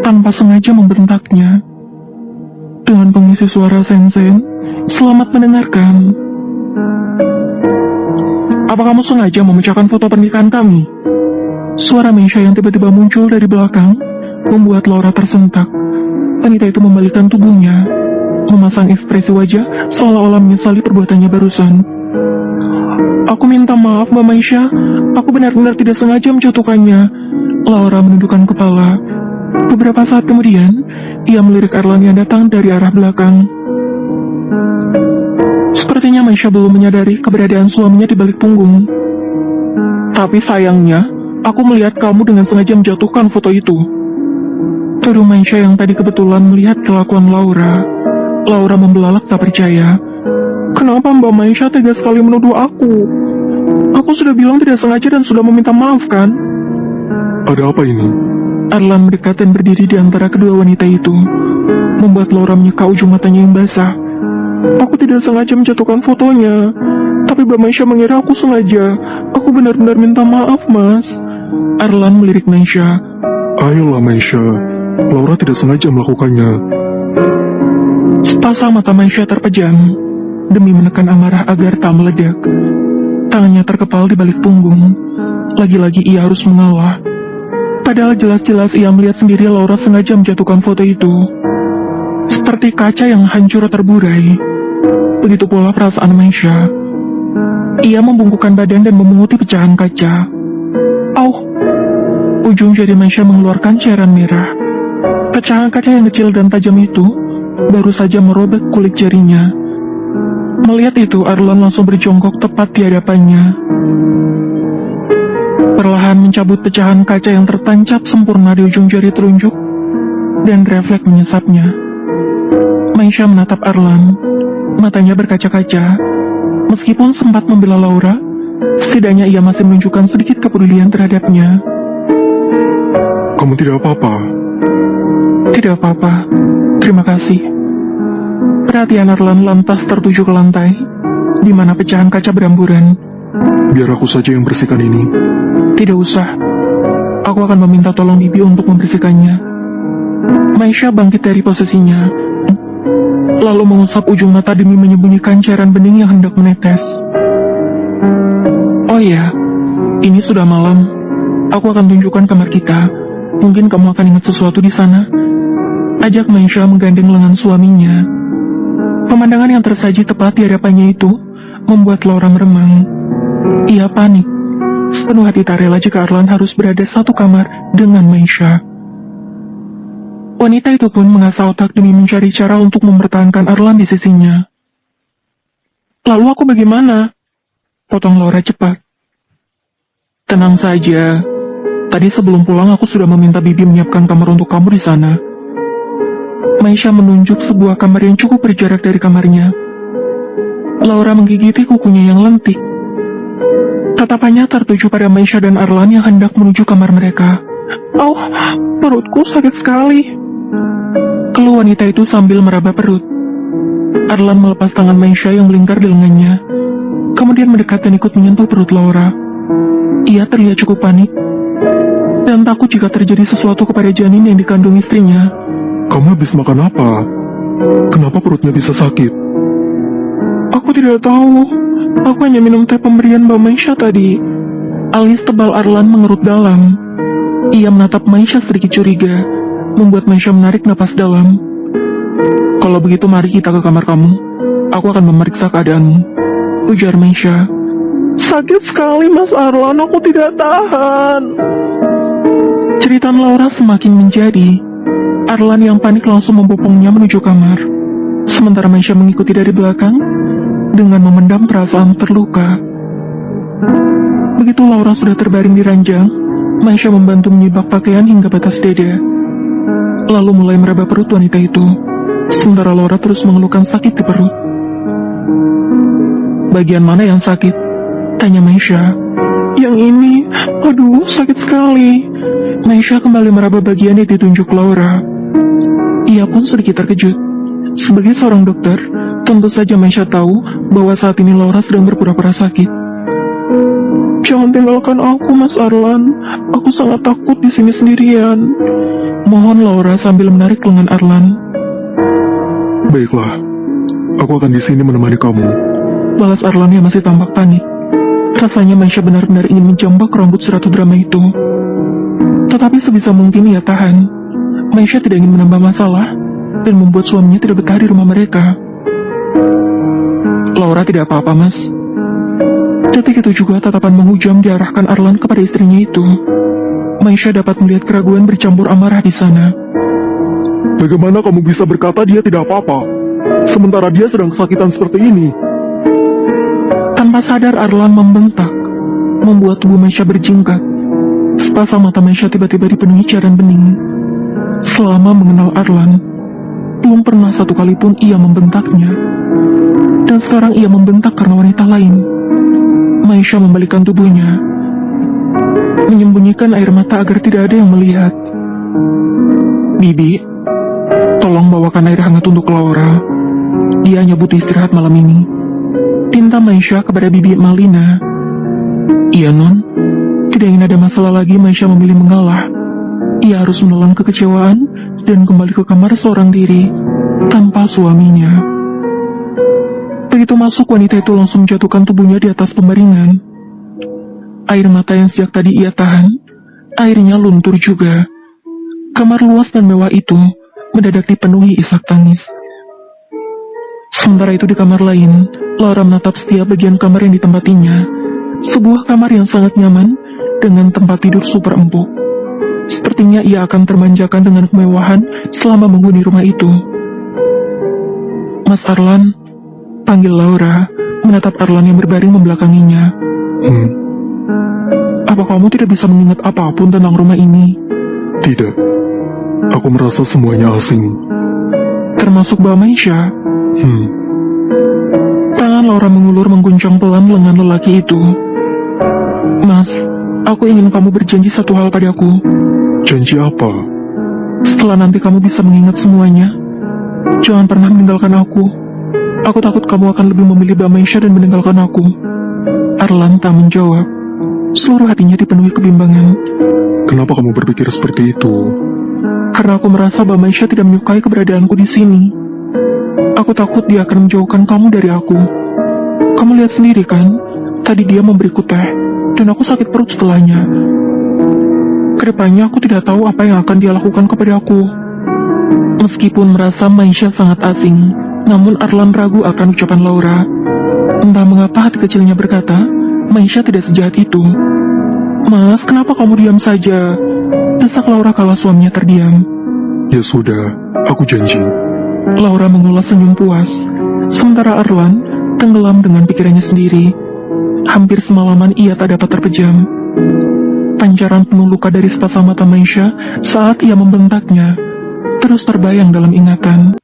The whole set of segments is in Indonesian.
tanpa sengaja membentaknya. Dengan pengisi suara Sensen, "Selamat mendengarkan. Apa kamu sengaja memecahkan foto pernikahan kami?" Suara Meisha yang tiba-tiba muncul dari belakang membuat Laura tersentak. Wanita itu membalikkan tubuhnya, memasang ekspresi wajah seolah-olah menyesali perbuatannya barusan. "Aku minta maaf, Mbak Meisha. Aku benar-benar tidak sengaja menjatuhkannya." Laura menundukkan kepala. Beberapa saat kemudian, ia melirik Arlan yang datang dari arah belakang. Sepertinya Meisha belum menyadari keberadaan suaminya di balik punggung. "Tapi sayangnya, aku melihat kamu dengan sengaja menjatuhkan foto itu." Tuduh Meisha yang tadi kebetulan melihat kelakuan Laura. Laura membelalak tak percaya. "Kenapa Mbak Meisha tega sekali menuduh aku? Aku sudah bilang tidak sengaja dan sudah meminta maaf kan?" Ada apa ini? Arlan mendekat dan berdiri di antara kedua wanita itu, membuat Laura menyeka ujung matanya yang basah. "Aku tidak sengaja menjatuhkan fotonya, tapi Mbak Meisha mengira aku sengaja. Aku benar-benar minta maaf, Mas." Arlan melirik Meisha. Ayolah Meisha, Laura tidak sengaja melakukannya. Sepasang mata Meisha terpejam, demi menekan amarah agar tak meledak. Tangannya terkepal di balik punggung. Lagi-lagi ia harus mengalah. Padahal jelas-jelas ia melihat sendiri Laura sengaja menjatuhkan foto itu. Seperti kaca yang hancur terburai. Begitu pula perasaan Meisha. Ia membungkukkan badan dan memunguti pecahan kaca. "Au!" Ujung jari Meisha mengeluarkan cairan merah. Pecahan kaca yang kecil dan tajam itu baru saja merobek kulit jarinya. Melihat itu, Arlan langsung berjongkok tepat di hadapannya. Perlahan mencabut pecahan kaca yang tertancap sempurna di ujung jari telunjuk dan refleks menyesapnya. Meisha menatap Arlan, matanya berkaca-kaca. Meskipun sempat membela Laura, setidaknya ia masih menunjukkan sedikit kepedulian terhadapnya. Kamu tidak apa-apa? "Tidak apa-apa, terima kasih." Perhatian Arlan lantas tertuju ke lantai, di mana pecahan kaca beramburan. Biar aku saja yang bersihkan ini. "Tidak usah, aku akan meminta tolong Bibi untuk membersihkannya." Meisha bangkit dari posisinya, lalu mengusap ujung mata demi menyembunyikan cairan bening yang hendak menetes. "Oh iya, ini sudah malam. Aku akan tunjukkan kamar kita. Mungkin kamu akan ingat sesuatu di sana." Ajak Meisha menggandeng lengan suaminya. Pemandangan yang tersaji tepat di hadapannya itu membuat Laura meremang. Ia panik. Sepenuh hati tak rela jika Arlan harus berada satu kamar dengan Meisha. Wanita itu pun mengasah otak demi mencari cara untuk mempertahankan Arlan di sisinya. "Lalu aku bagaimana?" potong Laura cepat. "Tenang saja. Tadi sebelum pulang aku sudah meminta Bibi menyiapkan kamar untuk kamu di sana." Meisha menunjuk sebuah kamar yang cukup berjarak dari kamarnya. Laura menggigiti kukunya yang lentik. Tatapannya tertuju pada Meisha dan Arlan yang hendak menuju kamar mereka. "Au, perutku sakit sekali," keluh wanita itu sambil meraba perut. Arlan melepas tangan Meisha yang melingkar di lengannya, kemudian mendekat dan ikut menyentuh perut Laura. Ia terlihat cukup panik dan takut jika terjadi sesuatu kepada janin yang dikandung istrinya. Kamu habis makan apa? Kenapa perutnya bisa sakit? "Aku tidak tahu. Aku hanya minum teh pemberian Mbak Meisha tadi." Alis tebal Arlan mengerut dalam. Ia menatap Meisha sedikit curiga, membuat Meisha menarik napas dalam. "Kalau begitu mari kita ke kamar kamu. Aku akan memeriksa keadaanmu," ujar Meisha. "Sakit sekali Mas Arlan, aku tidak tahan." Cerita Laura semakin menjadi. Arlan yang panik langsung membopongnya menuju kamar. Sementara Meisha mengikuti dari belakang dengan memendam perasaan terluka. Begitu Laura sudah terbaring di ranjang, Meisha membantu menyibak pakaian hingga batas dada, lalu mulai meraba perut wanita itu. Sementara Laura terus mengeluhkan sakit di perut. "Bagian mana yang sakit?" tanya Meisha. "Yang ini, aduh sakit sekali." Meisha kembali meraba bagian yang ditunjuk Laura. Ia pun sedikit terkejut. Sebagai seorang dokter, tentu saja Meisha tahu bahwa saat ini Laura sedang berpura-pura sakit. Jangan tinggalkan aku, Mas Arlan. Aku sangat takut di sini sendirian. Mohon Laura sambil menarik lengan Arlan. Baiklah, aku akan di sini menemani kamu. Balas Arlan yang masih tampak panik. Rasanya Maisha benar-benar ingin menjambak rambut seratu drama itu. Tetapi sebisa mungkin ia tahan. Maisha tidak ingin menambah masalah dan membuat suaminya tidak betah di rumah mereka. Laura tidak apa-apa, Mas. Detik itu juga tatapan menghujam diarahkan Arlan kepada istrinya itu. Maisha dapat melihat keraguan bercampur amarah di sana. Bagaimana kamu bisa berkata dia tidak apa-apa, sementara dia sedang kesakitan seperti ini? Tanpa sadar Arlan membentak, membuat tubuh Maisha berjingkat. Sepasang mata Maisha tiba-tiba dipenuhi cairan bening. Selama mengenal Arlan, belum pernah satu kali pun ia membentaknya. Dan sekarang ia membentak karena wanita lain. Maisha membalikkan tubuhnya, menyembunyikan air mata agar tidak ada yang melihat. Bibi, tolong bawakan air hangat untuk Laura. Dia hanya butuh istirahat malam ini. Pinta Maisha kepada Bibi Malina. Iya, Non. Tidak ingin ada masalah lagi, Maisha memilih mengalah. Ia harus menelan kekecewaan dan kembali ke kamar seorang diri, tanpa suaminya. Begitu masuk, wanita itu langsung menjatuhkan tubuhnya di atas pembaringan. Air mata yang sejak tadi ia tahan, airnya luntur juga. Kamar luas dan mewah itu mendadak dipenuhi isak tangis. Sementara itu di kamar lain, Laura menatap setiap bagian kamar yang ditempatinya. Sebuah kamar yang sangat nyaman dengan tempat tidur super empuk. Sepertinya ia akan termanjakan dengan kemewahan selama menghuni rumah itu. Mas Arlan, panggil Laura, menatap Arlan yang berbaring membelakanginya. Apa kamu tidak bisa mengingat apapun tentang rumah ini? Tidak, aku merasa semuanya asing. Termasuk Mbak Maisha. Tangan Laura mengulur mengguncang pelan lengan lelaki itu. Mas, aku ingin kamu berjanji satu hal padaku. Janji apa? Setelah nanti kamu bisa mengingat semuanya, jangan pernah meninggalkan aku. Aku takut kamu akan lebih memilih Mbak Maisha dan meninggalkan aku. Arlan tak menjawab. Seluruh hatinya dipenuhi kebimbangan. Kenapa kamu berpikir seperti itu? Karena aku merasa Mbak Maisha tidak menyukai keberadaanku di sini. Aku takut dia akan menjauhkan kamu dari aku. Kamu lihat sendiri kan, tadi dia memberiku teh, dan aku sakit perut setelahnya. Kedepannya aku tidak tahu apa yang akan dia lakukan kepada aku. Meskipun merasa Maisha sangat asing, namun Arlan ragu akan ucapan Laura. Entah mengapa hati kecilnya berkata, Maisha tidak sejahat itu. Mas, kenapa kamu diam saja? Desak Laura kala suaminya terdiam. Ya sudah, aku janji. Laura mengulas senyum puas, sementara Arlan tenggelam dengan pikirannya sendiri. Hampir semalaman ia tak dapat terpejam. Pancaran penuh luka dari sepasang mata Maisha saat ia membentaknya terus terbayang dalam ingatan.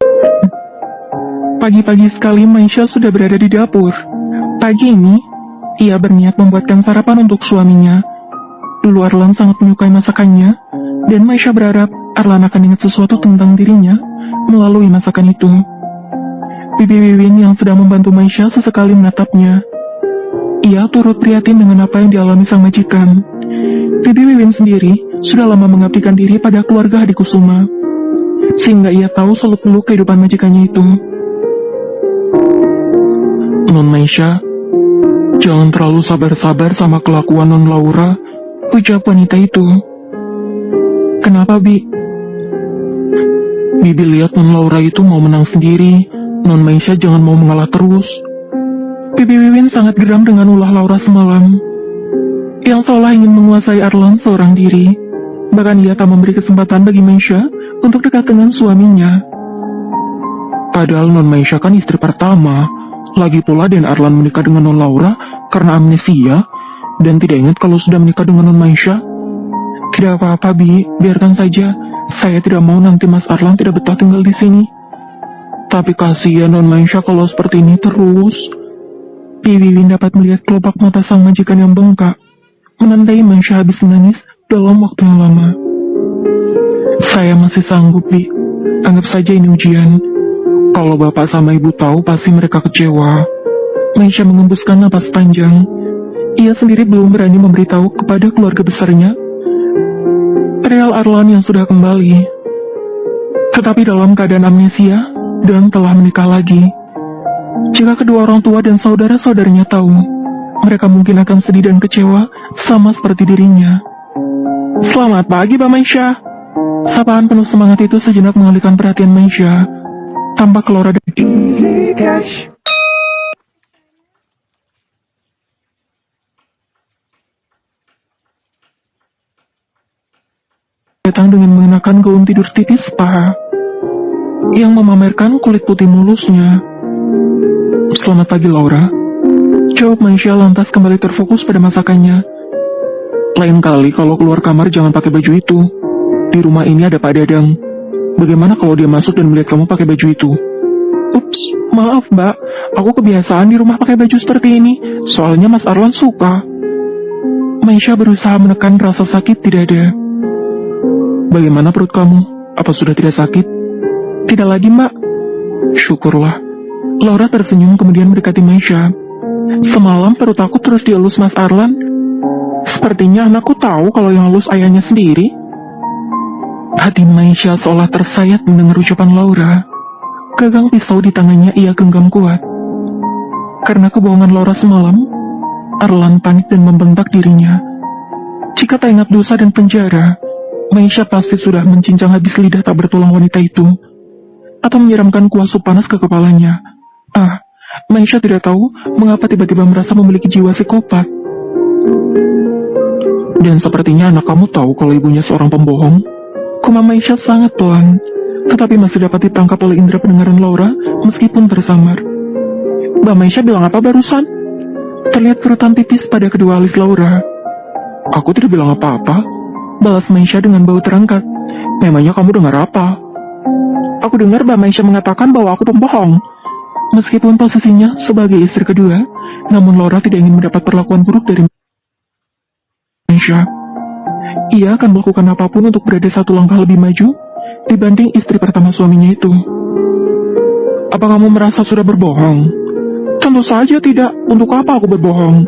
Pagi-pagi sekali Maisha sudah berada di dapur. Pagi ini, ia berniat membuatkan sarapan untuk suaminya. Dulu Arlan sangat menyukai masakannya, dan Maisha berharap Arlan akan ingat sesuatu tentang dirinya melalui masakan itu. Bibi Wiwin yang sedang membantu Maisha sesekali menatapnya. Ia turut prihatin dengan apa yang dialami sang majikan. Bibi Wiwin sendiri sudah lama mengabdikan diri pada keluarga Hadi Kusuma, sehingga ia tahu seluk-beluk kehidupan majikannya itu. Non Maisha, jangan terlalu sabar-sabar sama kelakuan Non Laura, ucap wanita itu. Kenapa, Bi? Bibi lihat Non Laura itu mau menang sendiri. Non Maisha jangan mau mengalah terus. Bibi Wiwin sangat geram dengan ulah Laura semalam, yang seolah ingin menguasai Arlan seorang diri. Bahkan ia tak memberi kesempatan bagi Maisha untuk dekat dengan suaminya. Padahal Non Maisha kan istri pertama. Lagi pula Dan Arlan menikah dengan Non Laura karena amnesia dan tidak ingat kalau sudah menikah dengan Non Maisha. Tidak apa-apa, Bi, biarkan saja. Saya tidak mau nanti Mas Arlan tidak betah tinggal di sini. Tapi kasihan Non Maisha kalau seperti ini terus. Bibi Wiwin dapat melihat kelopak mata sang majikan yang bengkak, menandai Maisha habis menangis dalam waktu yang lama. Saya masih sanggup, Bi. Anggap saja ini ujian. Kalau bapak sama ibu tahu, pasti mereka kecewa. Maisha mengembuskan napas panjang. Ia sendiri belum berani memberitahu kepada keluarga besarnya perihal Arlan yang sudah kembali. Tetapi dalam keadaan amnesia dan telah menikah lagi, jika kedua orang tua dan saudara-saudaranya tahu, mereka mungkin akan sedih dan kecewa sama seperti dirinya. Selamat pagi, Mbak Maisha. Sapaan penuh semangat itu sejenak mengalihkan perhatian Maisha. Tampak Laura Easy Cash. datang dengan mengenakan gaun tidur tipis paha yang memamerkan kulit putih mulusnya. Selamat pagi, Laura. Jawab Maisha lantas kembali terfokus pada masakannya. Lain kali kalau keluar kamar jangan pakai baju itu. Di rumah ini ada Pak Dadang. Bagaimana kalau dia masuk dan melihat kamu pakai baju itu? Ups, maaf Mbak. Aku kebiasaan di rumah pakai baju seperti ini. Soalnya Mas Arlan suka. Maisha berusaha menekan rasa sakit di dada. Bagaimana perut kamu? Apa sudah tidak sakit? Tidak lagi, Mbak. Syukurlah. Laura tersenyum kemudian mendekati Maisha. Semalam perut aku terus dielus Mas Arlan. Sepertinya anakku tahu kalau yang elus ayahnya sendiri. Hati Maisha seolah tersayat mendengar ucapan Laura. Gagang pisau di tangannya ia genggam kuat. Karena kebohongan Laura semalam, Arlan panik dan membentak dirinya. Jika tak ingat dosa dan penjara, Maisha pasti sudah mencincang habis lidah tak bertulang wanita itu, atau menyiramkan kuah sup panas ke kepalanya. Maisha tidak tahu mengapa tiba-tiba merasa memiliki jiwa psikopat. Dan sepertinya anak kamu tahu kalau ibunya seorang pembohong. Koma Maisha sangat pelan, tetapi masih dapat ditangkap oleh indera pendengaran Laura meskipun tersamar. Mbak Maisha bilang apa barusan? Terlihat kerutan tipis pada kedua alis Laura. Aku tidak bilang apa-apa, balas Maisha dengan bau terangkat. Memangnya kamu dengar apa? Aku dengar Mbak Maisha mengatakan bahwa aku pembohong. Meskipun posisinya sebagai istri kedua, namun Laura tidak ingin mendapat perlakuan buruk dari Maisha. Ia akan melakukan apapun untuk berada satu langkah lebih maju dibanding istri pertama suaminya itu. Apa kamu merasa sudah berbohong? Tentu saja tidak. Untuk apa aku berbohong?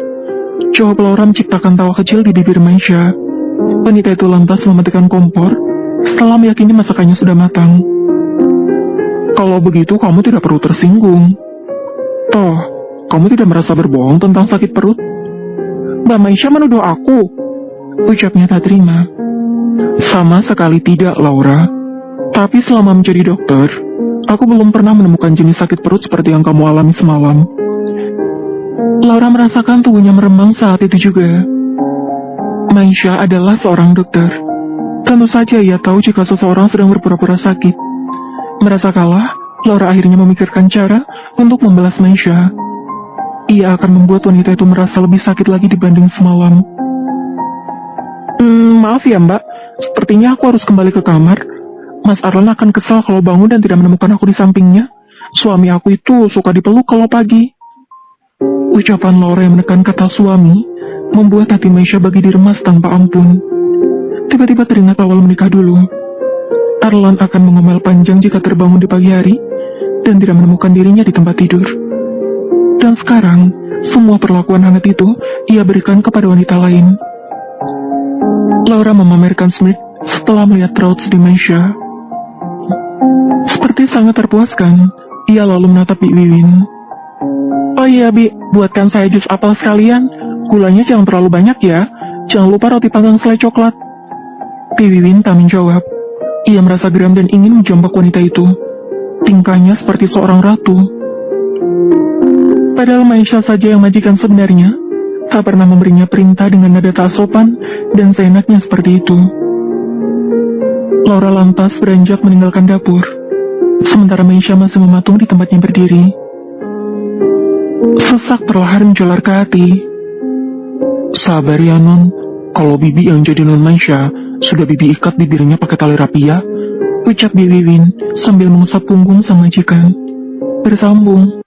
Jawab Laura menciptakan tawa kecil di bibir Maisha. Wanita itu lantas mematikan kompor setelah meyakini masakannya sudah matang. Kalau begitu kamu tidak perlu tersinggung. Toh, kamu tidak merasa berbohong tentang sakit perut? Mbak Maisha menuduh aku, ucapnya tak terima. Sama sekali tidak, Laura. Tapi selama menjadi dokter, aku belum pernah menemukan jenis sakit perut seperti yang kamu alami semalam. Laura merasakan tubuhnya meremang saat itu juga. Maisha adalah seorang dokter. Tentu saja ia tahu jika seseorang sedang berpura-pura sakit. Merasa kalah, Laura akhirnya memikirkan cara untuk membalas Maisha. Ia akan membuat wanita itu merasa lebih sakit lagi dibanding semalam. Maaf ya Mbak, sepertinya aku harus kembali ke kamar. Mas Arlan akan kesal kalau bangun dan tidak menemukan aku di sampingnya. Suami aku itu suka dipeluk kalau pagi. Ucapan Laura yang menekan kata suami membuat hati Maisha bagi diremas tanpa ampun. Tiba-tiba teringat awal menikah dulu. Arlan akan mengomel panjang jika terbangun di pagi hari dan tidak menemukan dirinya di tempat tidur. Dan sekarang, semua perlakuan hangat itu ia berikan kepada wanita lain. Laura memamerkan smile setelah melihat raut sedih Maisha. Seperti sangat terpuaskan, ia lalu menatap Bi Wiwin. Oh iya Bi, buatkan saya jus apel sekalian. Gulanya jangan terlalu banyak ya. Jangan lupa roti panggang selai coklat. Bi Wiwin tak menjawab. Ia merasa geram dan ingin menjambak wanita itu. Tingkahnya seperti seorang ratu. Padahal Maisha saja yang majikan sebenarnya, tak pernah memberinya perintah dengan nada tak sopan dan seenaknya seperti itu. Laura lantas beranjak meninggalkan dapur, sementara Maisha masih mematung di tempatnya berdiri. Sesak perlahan menjalar ke hati. Sabar ya Non, kalau Bibi yang jadi Non Maisha, sudah Bibi ikat bibirnya pakai tali rapia, ucap Bi Wiwin sambil mengusap punggung sang majikan. Bersambung.